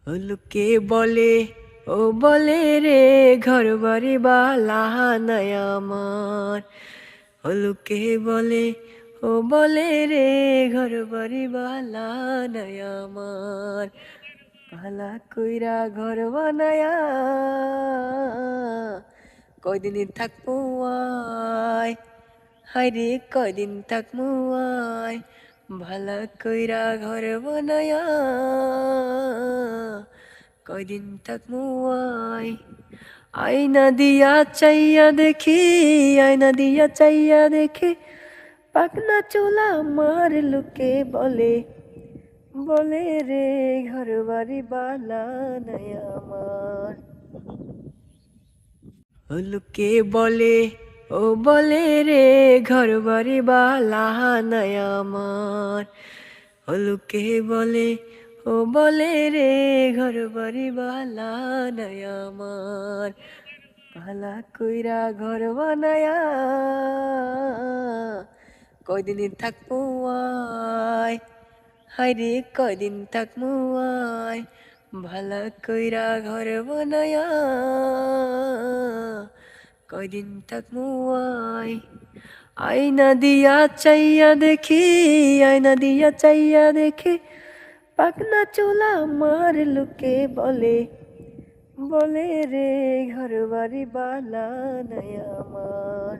লোকে বলে ও বলে রে ঘর বাড়ি বালা নাই আমার। লোকে বলে ও বলে রে ঘর বাড়ি বালা নাই আমার। ভালা কইরা ঘর বানায়া কয়দিন থাকবো আয়, হায়রে কয়দিন থাকবো আয়। ভালা কইরা ঘর বানায়া কয়দিন থাকবো আয়। আয়না দিয়া চাইয়া দেখি, আয়না দিয়া চাইয়া দেখি, পাকনা চুলা আমার। লোকে বলে বলে রে ঘর বাড়ি বালা নাই আমার। লোকে বলে ও বলে রে ঘর বাড়ি বালা নাই আমার। লোকে বলে ও বলে রে ঘর বাড়ি বালা নাই আমার। ভালা কইরা ঘর বানায়া কয়দিন থাকবো আয়, হায়রে কয়দিন থাকবো আয়। ভালা কইরা ঘর বানায়া কয়দিন থাকবো আয়। আয়না দিয়া চাইয়া দেখি, আয়না দিয়া চাইয়া দেখি, পাকনা চুলা আমার। লোকে বলে বলে রে ঘর বাড়ি বালা নাই আমার।